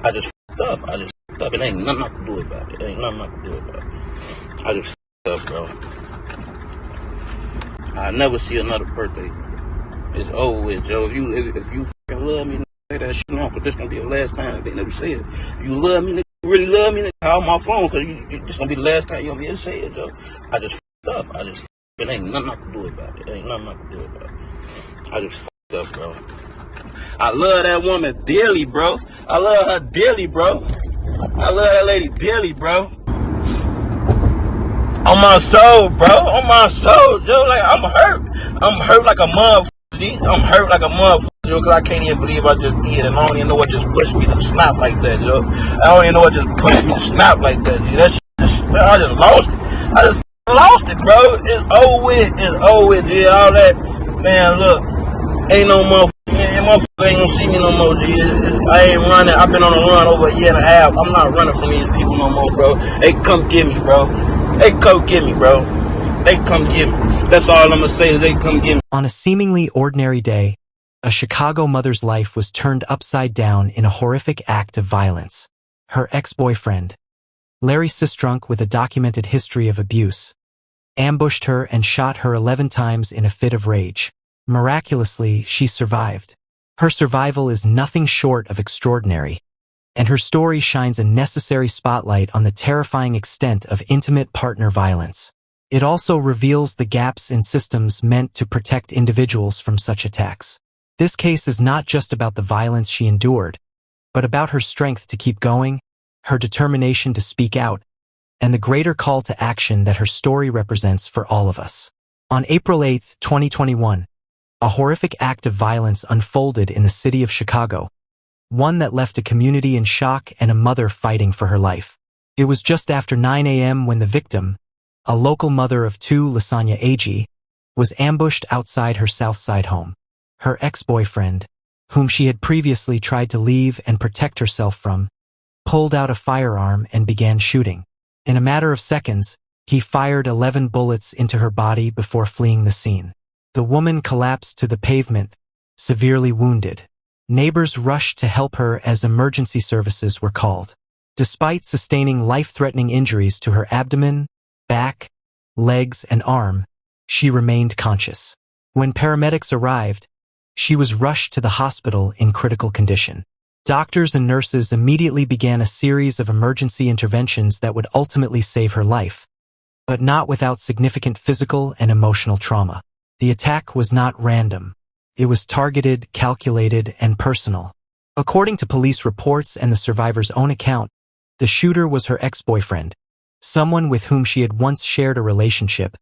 I just fucked up. I just fucked up. And ain't nothing I can do about it. Ain't nothing I can do about it. I just fucked up, bro. I'll never see another birthday. It's over with, Joe. If you fucking love me, say that shit now, because this gonna be the last time they never say it. If you love me, nigga, you really love me, nigga, call my phone, because this gonna be the last time you gonna be able to say it, Joe. I just fucked up. I just fucked up. Ain't nothing I can do about it. Ain't nothing I can do about it. I just fucked up, bro. I love that woman dearly, bro. I love her dearly, bro. I love that lady dearly, bro. On my soul, bro. On my soul, Joe. Like, I'm hurt. I'm hurt like a motherfucker. I'm hurt like a motherfucker, Joe, because I can't even believe I just did, and I don't even know what just pushed me to snap like that, Joe. I don't even know what just pushed me to snap like that, Joe. That shit, I just lost it. I just lost it, bro. It's over with. It's over with, G. All that. Man, look. Ain't no motherfucker. Motherfucker ain't gonna see me no more, G. I ain't running. I've been on a run over a year and a half. I'm not running from these people no more, bro. They come get me, bro. They come get me, bro. They come get me. That's all I'm gonna say. They come get me. On a seemingly ordinary day, a Chicago mother's life was turned upside down in a horrific act of violence. Her ex-boyfriend, Larry Sistrunk, with a documented history of abuse, ambushed her and shot her 11 times in a fit of rage. Miraculously, she survived. Her survival is nothing short of extraordinary, and her story shines a necessary spotlight on the terrifying extent of intimate partner violence. It also reveals the gaps in systems meant to protect individuals from such attacks. This case is not just about the violence she endured, but about her strength to keep going, her determination to speak out, and the greater call to action that her story represents for all of us. On April 8, 2021, a horrific act of violence unfolded in the city of Chicago, one that left a community in shock and a mother fighting for her life. It was just after 9 a.m. when the victim, a local mother of two, Lasonya Agee, was ambushed outside her South Side home. Her ex-boyfriend, whom she had previously tried to leave and protect herself from, pulled out a firearm and began shooting. In a matter of seconds, he fired 11 bullets into her body before fleeing the scene. The woman collapsed to the pavement, severely wounded. Neighbors rushed to help her as emergency services were called. Despite sustaining life-threatening injuries to her abdomen, back, legs, and arm, she remained conscious. When paramedics arrived, she was rushed to the hospital in critical condition. Doctors and nurses immediately began a series of emergency interventions that would ultimately save her life, but not without significant physical and emotional trauma. The attack was not random. It was targeted, calculated, and personal. According to police reports and the survivor's own account, the shooter was her ex-boyfriend, someone with whom she had once shared a relationship,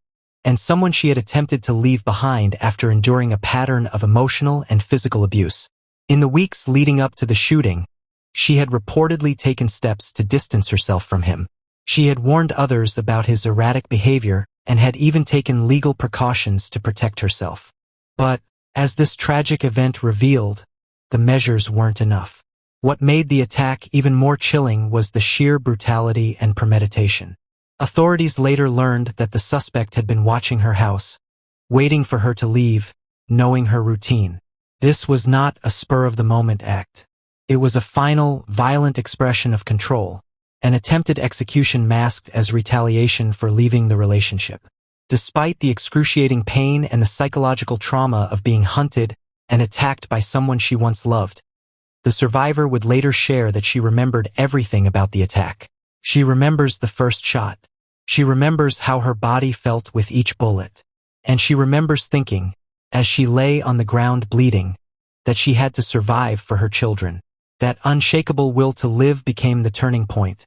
and someone she had attempted to leave behind after enduring a pattern of emotional and physical abuse. In the weeks leading up to the shooting, she had reportedly taken steps to distance herself from him. She had warned others about his erratic behavior and had even taken legal precautions to protect herself. But, as this tragic event revealed, the measures weren't enough. What made the attack even more chilling was the sheer brutality and premeditation. Authorities later learned that the suspect had been watching her house, waiting for her to leave, knowing her routine. This was not a spur-of-the-moment act. It was a final, violent expression of control, an attempted execution masked as retaliation for leaving the relationship. Despite the excruciating pain and the psychological trauma of being hunted and attacked by someone she once loved, the survivor would later share that she remembered everything about the attack. She remembers the first shot. She remembers how her body felt with each bullet. And she remembers thinking, as she lay on the ground bleeding, that she had to survive for her children. That unshakable will to live became the turning point,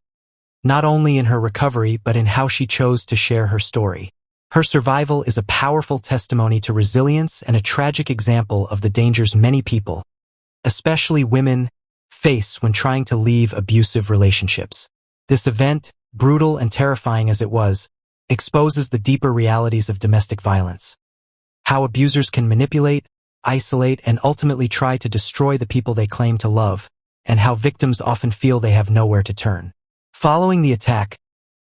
not only in her recovery but in how she chose to share her story. Her survival is a powerful testimony to resilience and a tragic example of the dangers many people, especially women, face when trying to leave abusive relationships. This event, brutal and terrifying as it was, exposes the deeper realities of domestic violence. How abusers can manipulate, isolate, and ultimately try to destroy the people they claim to love, and how victims often feel they have nowhere to turn. Following the attack,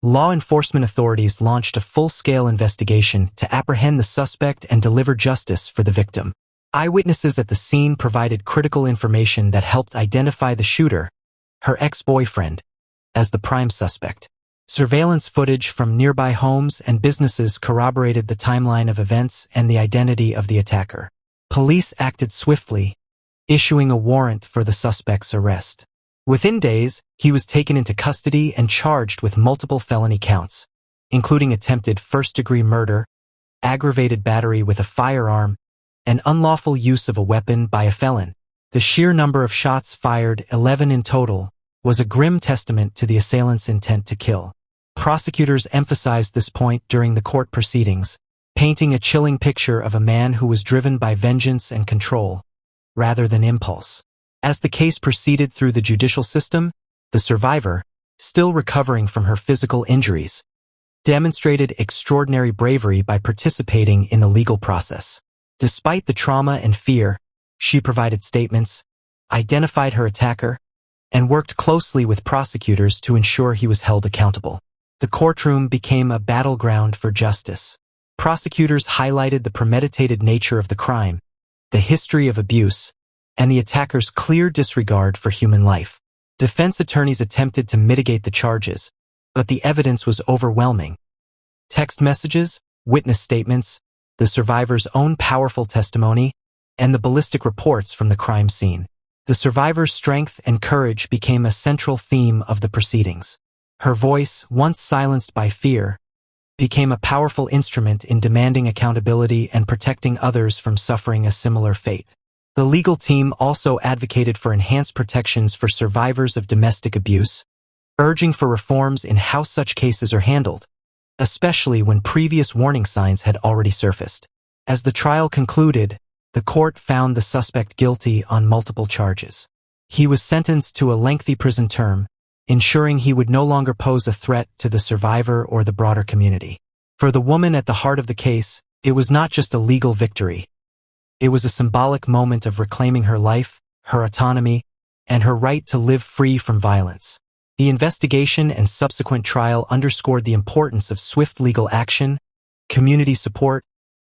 law enforcement authorities launched a full-scale investigation to apprehend the suspect and deliver justice for the victim. Eyewitnesses at the scene provided critical information that helped identify the shooter, her ex-boyfriend, as the prime suspect. Surveillance footage from nearby homes and businesses corroborated the timeline of events and the identity of the attacker. Police acted swiftly, issuing a warrant for the suspect's arrest. Within days, he was taken into custody and charged with multiple felony counts, including attempted first-degree murder, aggravated battery with a firearm, and unlawful use of a weapon by a felon. The sheer number of shots fired, 11 in total, was a grim testament to the assailant's intent to kill. Prosecutors emphasized this point during the court proceedings, painting a chilling picture of a man who was driven by vengeance and control, rather than impulse. As the case proceeded through the judicial system, the survivor, still recovering from her physical injuries, demonstrated extraordinary bravery by participating in the legal process. Despite the trauma and fear, she provided statements, identified her attacker, and worked closely with prosecutors to ensure he was held accountable. The courtroom became a battleground for justice. Prosecutors highlighted the premeditated nature of the crime, the history of abuse, and the attacker's clear disregard for human life. Defense attorneys attempted to mitigate the charges, but the evidence was overwhelming. Text messages, witness statements, the survivor's own powerful testimony, and the ballistic reports from the crime scene. The survivor's strength and courage became a central theme of the proceedings. Her voice, once silenced by fear, became a powerful instrument in demanding accountability and protecting others from suffering a similar fate. The legal team also advocated for enhanced protections for survivors of domestic abuse, urging for reforms in how such cases are handled, especially when previous warning signs had already surfaced. As the trial concluded, the court found the suspect guilty on multiple charges. He was sentenced to a lengthy prison term, ensuring he would no longer pose a threat to the survivor or the broader community. For the woman at the heart of the case, it was not just a legal victory. It was a symbolic moment of reclaiming her life, her autonomy, and her right to live free from violence. The investigation and subsequent trial underscored the importance of swift legal action, community support,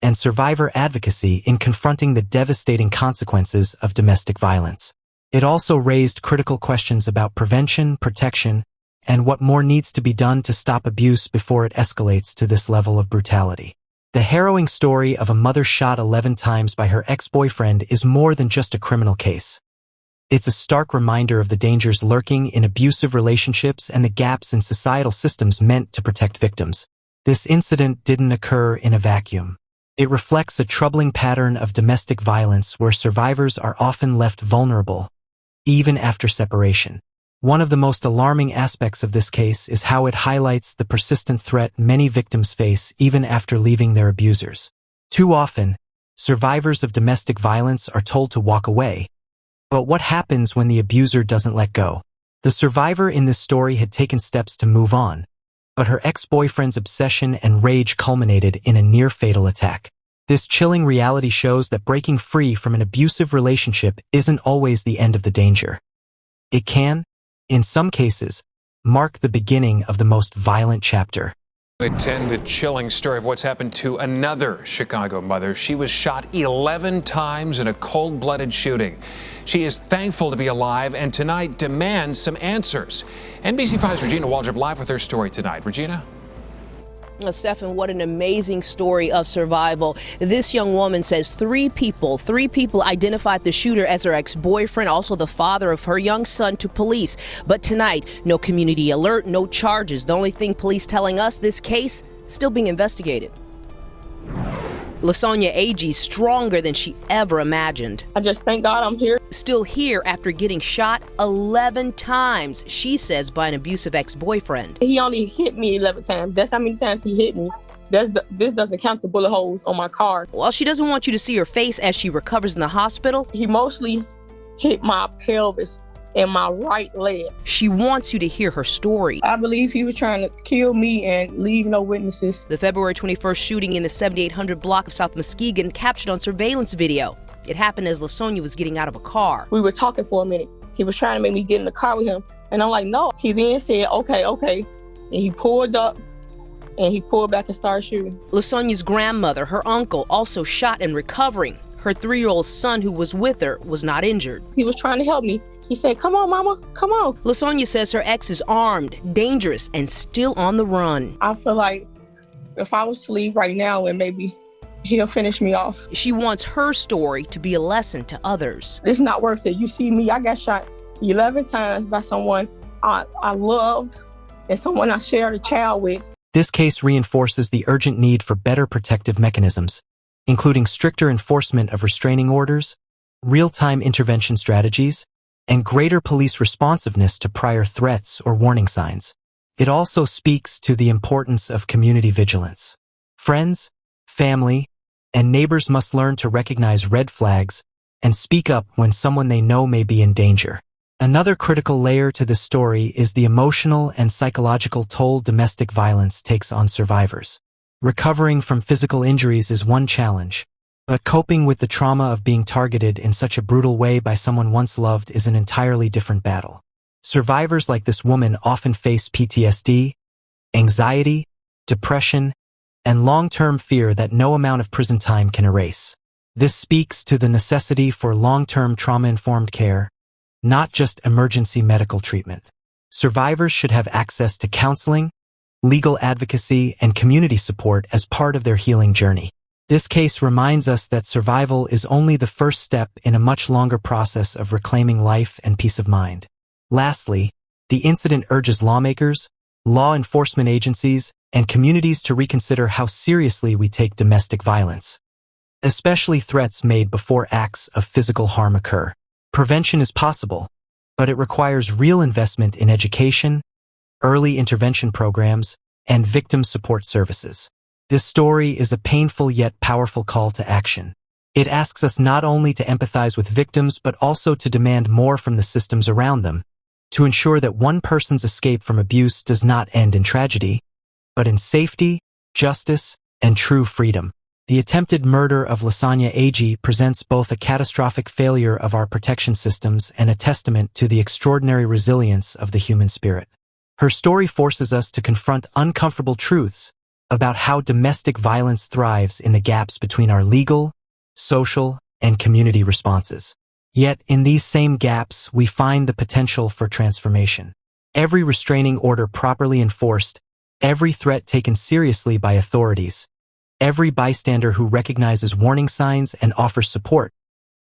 and survivor advocacy in confronting the devastating consequences of domestic violence. It also raised critical questions about prevention, protection, and what more needs to be done to stop abuse before it escalates to this level of brutality. The harrowing story of a mother shot 11 times by her ex-boyfriend is more than just a criminal case. It's a stark reminder of the dangers lurking in abusive relationships and the gaps in societal systems meant to protect victims. This incident didn't occur in a vacuum. It reflects a troubling pattern of domestic violence where survivors are often left vulnerable, even after separation. One of the most alarming aspects of this case is how it highlights the persistent threat many victims face even after leaving their abusers. Too often, survivors of domestic violence are told to walk away. But what happens when the abuser doesn't let go? The survivor in this story had taken steps to move on, but her ex-boyfriend's obsession and rage culminated in a near-fatal attack. This chilling reality shows that breaking free from an abusive relationship isn't always the end of the danger. It can, in some cases, mark the beginning of the most violent chapter. Attend the chilling story of what's happened to another Chicago mother. She was shot 11 times in a cold-blooded shooting. She is thankful to be alive and tonight demands some answers. NBC5's Regina Waldrop live with her story tonight. Regina? Stephan, what an amazing story of survival. This young woman says three people identified the shooter as her ex-boyfriend, also the father of her young son, to police. But tonight, no community alert, no charges. The only thing police telling us, this case still being investigated. Lasonya Agee stronger than she ever imagined. I just thank God I'm here. Still here after getting shot 11 times, she says, by an abusive ex-boyfriend. He only hit me 11 times. That's how many times he hit me. This doesn't count the bullet holes on my car. Well, she doesn't want you to see her face as she recovers in the hospital. He mostly hit my pelvis and my right leg. She wants you to hear her story. I believe he was trying to kill me and leave no witnesses. The February 21st shooting in the 7800 block of South Muskegon captured on surveillance video. It happened as Lasonya was getting out of a car. We were talking for a minute. He was trying to make me get in the car with him. And I'm like, no. He then said, okay. And he pulled up and he pulled back and started shooting. Lasonya's grandmother, her uncle, also shot and recovering. her 3-year-old son who was with her was not injured. He was trying to help me. He said, "Come on, mama, come on." Lasonya says her ex is armed, dangerous, and still on the run. I feel like if I was to leave right now, and maybe he'll finish me off. She wants her story to be a lesson to others. It's not worth it. You see me, I got shot 11 times by someone I loved and someone I shared a child with. This case reinforces the urgent need for better protective mechanisms, including stricter enforcement of restraining orders, real-time intervention strategies, and greater police responsiveness to prior threats or warning signs. It also speaks to the importance of community vigilance. Friends, family, and neighbors must learn to recognize red flags and speak up when someone they know may be in danger. Another critical layer to this story is the emotional and psychological toll domestic violence takes on survivors. Recovering from physical injuries is one challenge, but coping with the trauma of being targeted in such a brutal way by someone once loved is an entirely different battle. Survivors like this woman often face PTSD, anxiety, depression, and long-term fear that no amount of prison time can erase. This speaks to the necessity for long-term trauma-informed care, not just emergency medical treatment. Survivors should have access to counseling, legal advocacy, and community support as part of their healing journey. This case reminds us that survival is only the first step in a much longer process of reclaiming life and peace of mind. Lastly, the incident urges lawmakers, law enforcement agencies, and communities to reconsider how seriously we take domestic violence, especially threats made before acts of physical harm occur. Prevention is possible, but it requires real investment in education, early intervention programs, and victim support services. This story is a painful yet powerful call to action. It asks us not only to empathize with victims, but also to demand more from the systems around them, to ensure that one person's escape from abuse does not end in tragedy, but in safety, justice, and true freedom. The attempted murder of Lasonya Agee presents both a catastrophic failure of our protection systems and a testament to the extraordinary resilience of the human spirit. Her story forces us to confront uncomfortable truths about how domestic violence thrives in the gaps between our legal, social, and community responses. Yet, in these same gaps, we find the potential for transformation. Every restraining order properly enforced, every threat taken seriously by authorities, every bystander who recognizes warning signs and offers support.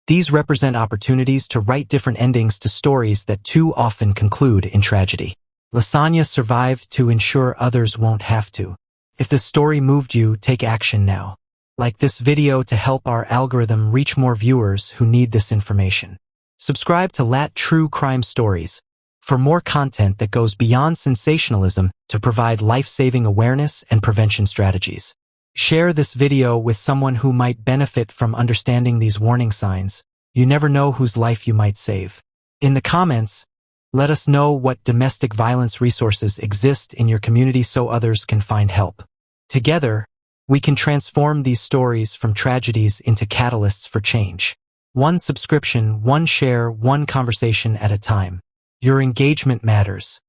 These represent opportunities to write different endings to stories that too often conclude in tragedy. Lasonya survived to ensure others won't have to. If this story moved you, take action now. Like this video to help our algorithm reach more viewers who need this information. Subscribe to LAT True Crime Stories for more content that goes beyond sensationalism to provide life-saving awareness and prevention strategies. Share this video with someone who might benefit from understanding these warning signs. You never know whose life you might save. In the comments, let us know what domestic violence resources exist in your community so others can find help. Together, we can transform these stories from tragedies into catalysts for change. One subscription, one share, one conversation at a time. Your engagement matters.